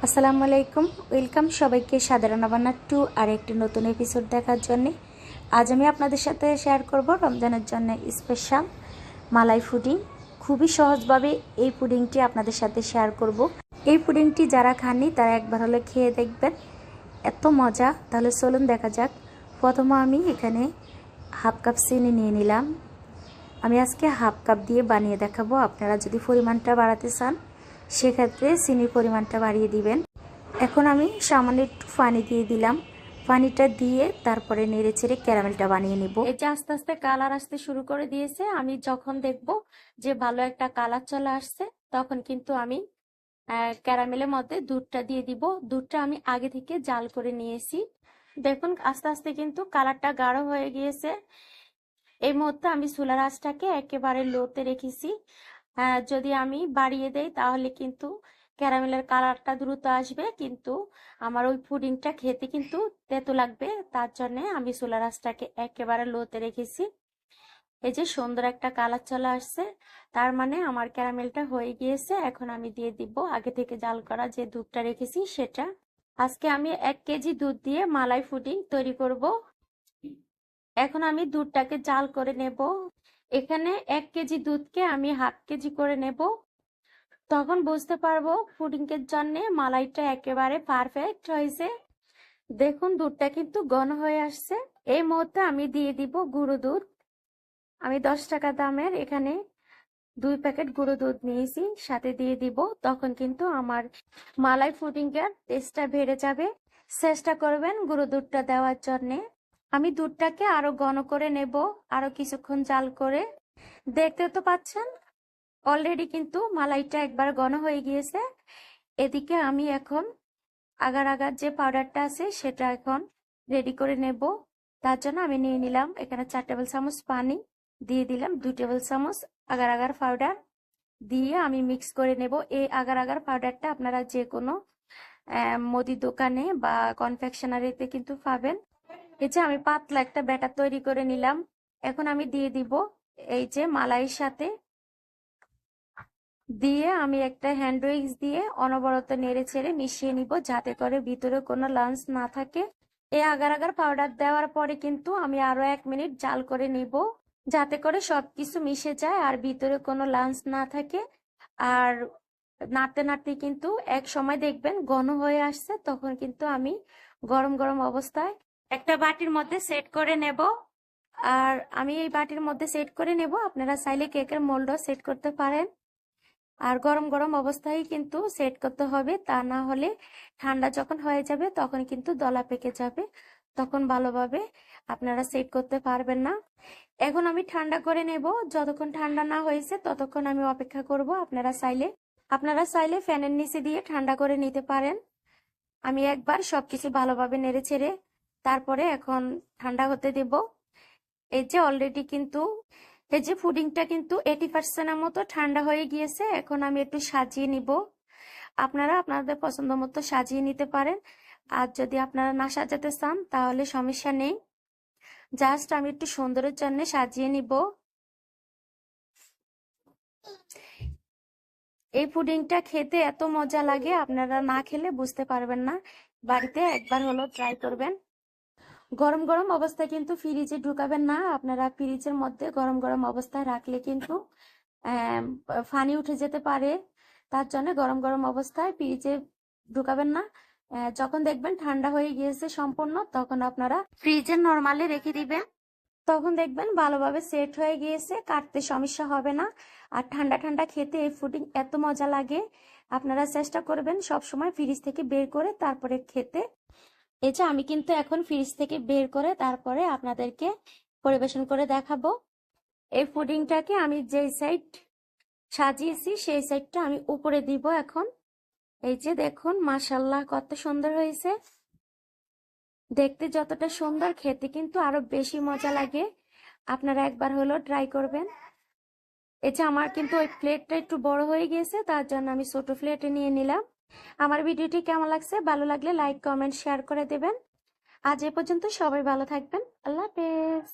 আসসালামু আলাইকুম, ওয়েলকাম সবাইকে সাধারণ রান্না টু আর একটি নতুন এপিসোড দেখার জন্য। আজ আমি আপনাদের সাথে শেয়ার করব রমজানের জন্য স্পেশাল মালাই পুডিং। খুবই সহজভাবে এই পুডিংটি আপনাদের সাথে শেয়ার করব। এই পুডিংটি যারা খাননি তারা একবার হলে খেয়ে দেখবেন, এত মজা। তাহলে চলুন দেখা যাক। প্রথমে আমি এখানে হাফ কাপ চিনি নিয়ে নিলাম। আমি আজকে হাফ কাপ দিয়ে বানিয়ে দেখাবো। আপনারা যদি পরিমাণটা বাড়াতে চান সেক্ষেত্রে চিনির পরিমাণটা বাড়িয়ে দিবেন। এখন আমি সামান্য একটু পানি দিয়ে দিলাম। পানিটা দিয়ে তারপরে নেড়ে ছেড়ে ক্যারামেলটা বানিয়ে নিব। এই যে আস্তে আস্তে কালার আসতে শুরু করে দিয়েছে। আমি যখন দেখব যে ভালো একটা কালার চলে আসছে তখন কিন্তু আমি ক্যারামেলের মধ্যে দুধটা দিয়ে দিব। দুধটা আমি আগে থেকে জাল করে নিয়েছি। দেখুন আস্তে আস্তে কিন্তু কালারটা গাঢ় হয়ে গিয়েছে। এই মুহূর্তে আমি চুলার আঁচটাকে একেবারে লোতে রেখেছি। যদি আমি বাড়িয়ে দেই তাহলে কিন্তু ক্যারামেলের কালারটা দ্রুত আসবে, কিন্তু আমার ওই পুডিংটা খেতে কিন্তু তেতো লাগবে। তার জন্য আমি চুলার আঁচটাকে একেবারে লোতে রেখেছি। এই যে সুন্দর একটা কালার চলে আসছে, তার মানে আমার ক্যারামেলটা হয়ে গিয়েছে। এখন আমি দিয়ে দিব আগে থেকে জাল করা যে দুধটা রেখেছি সেটা। আজকে আমি 1 কেজি দুধ দিয়ে মালাই পুডিং তৈরি করব। এখন আমি দুধটাকে জাল করে নেব। এখানে 1 কেজি দুধকে আমি হাফ কেজি করে নেব, তখন বুঝতে পারবো পুডিংয়ের জন্য মালাইটা একেবারে পারফেক্ট হয়েছে। দেখুন দুধটা কিন্তু ঘন হয়ে আসছে। এই মুহূর্তে আমি দিয়ে দিব গুঁড়ো দুধ। আমি 10 টাকা দামের এখানে 2 প্যাকেট গুঁড়ো দুধ নিয়েছি, সাথে দিয়ে দিব। তখন কিন্তু আমার মালাই পুডিংয়ের টেস্টটা বেড়ে যাবে। চেষ্টা করবেন গুঁড়ো দুধটা দেওয়ার জন্যে। আমি দুধটাকে আরো ঘন করে নেব, আরো কিছুক্ষণ জাল করে। দেখতে তো পাচ্ছেন অলরেডি কিন্তু মালাইটা একবার ঘন হয়ে গিয়েছে। এদিকে আমি এখন আগার আগার যে পাউডারটা আছে সেটা এখন রেডি করে নেব। তার জন্য আমি নিয়ে নিলাম এখানে 4 টেবিল চামচ পানি, দিয়ে দিলাম 2 টেবিল চামচ আগার আগার পাউডার, দিয়ে আমি মিক্স করে নেব। এই আগার আগার পাউডারটা আপনারা যে কোনো মুদি দোকানে বা কনফেকশনারিতে কিন্তু পাবেন। এই যে আমি পাতলা একটা ব্যাটার তৈরি করে নিলাম। এখন আমি দিয়ে দিব এই যে মালাইয়ের সাথে, দিয়ে আমি একটা হ্যান্ড উইক্স দিয়ে অনবরত নেড়ে ছেড়ে মিশিয়ে নিব, যাতে করে ভিতরে কোনো লাঞ্চ না থাকে। এই আগার আগার পাউডার দেওয়ার পরে কিন্তু আমি আরো 1 মিনিট জাল করে নিব, যাতে করে সবকিছু মিশে যায় আর ভিতরে কোনো লাঞ্চ না থাকে। আর নাড়তে নাড়তে কিন্তু এক সময় দেখবেন ঘন হয়ে আসছে, তখন কিন্তু আমি গরম গরম অবস্থায় একটা বাটির মধ্যে সেট করে নেব। আর আমি এই বাটির মধ্যে সেট করে নেব। আপনারা চাইলে কেকের মোল্ডও সেট করতে পারেন। আর গরম গরম অবস্থায় কিন্তু সেট করতে হবে, তা না হলে ঠান্ডা যখন হয়ে যাবে তখন কিন্তু দলা পেকে যাবে, তখন ভালোভাবে আপনারা সেট করতে পারবেন না। এখন আমি ঠান্ডা করে নেব। যতক্ষণ ঠান্ডা না হয়েছে ততক্ষণ আমি অপেক্ষা করব। আপনারা চাইলে ফ্যানের নিচে দিয়ে ঠান্ডা করে নিতে পারেন। আমি একবার সবকিছু ভালোভাবে নেড়ে ছেড়ে তারপরে এখন ঠান্ডা হতে দেব। এই যে অলরেডি কিন্তু এই যে পুডিংটা কিন্তু 80% মতো ঠান্ডা হয়ে গিয়েছে। এখন আমি একটু সাজিয়ে নিব। আপনারা আপনাদের পছন্দ মতো সাজিয়ে নিতে পারেন। আর যদি আপনারা না সাজাতে চান তাহলে সমস্যা নেই, জাস্ট আমি একটু সুন্দরের জন্য সাজিয়ে নিব। এই পুডিংটা খেতে এত মজা লাগে, আপনারা না খেলে বুঝতে পারবেন না। বাড়িতে একবার হলো ট্রাই করবেন। গরম গরম অবস্থায় কিন্তু ফ্রিজে ঢুকাবেন না। আপনারা ফ্রিজের মধ্যে গরম গরম অবস্থায় রাখলে কিন্তু পানি উঠে যেতে পারে। তার জন্য গরম গরম অবস্থায় ফ্রিজে ঢুকাবেন না। যখন দেখবেন ঠান্ডা হয়ে গিয়েছে সম্পূর্ণ, তখন আপনারা ফ্রিজে নরমালি রেখে দিবেন। তখন দেখবেন ভালোভাবে সেট হয়ে গিয়েছে, কাটতে সমস্যা হবে না। আর ঠান্ডা ঠান্ডা খেতে এই পুডিং এত মজা লাগে। আপনারা চেষ্টা করবেন সব সময় ফ্রিজ থেকে বের করে তারপরে খেতে। এই যে আমি কিন্তু এখন ফ্রিজ থেকে বের করে তারপরে আপনাদেরকে পরিবেশন করে দেখাবো। এই পুডিংটাকে আমি যেই সাইড সাজিয়েছি সেই সাইডটা আমি উপরে দিব এখন। এই যে দেখুন মাশাআল্লাহ কত সুন্দর হয়েছে। দেখতে যতটা সুন্দর, খেতে কিন্তু আরো বেশি মজা লাগে। আপনারা একবার হলো ট্রাই করবেন। এই যে আমার কিন্তু ওই প্লেটটা একটু বড় হয়ে গিয়েছে, তার জন্য আমি ছোট প্লেটে নিয়ে নিলাম। আমার ভিডিওটি কেমন লাগছে, ভালো লাগলে লাইক কমেন্ট শেয়ার করে দেবেন। আজ এ পর্যন্ত, সবাই ভালো থাকবেন। আল্লাহ হাফেজ।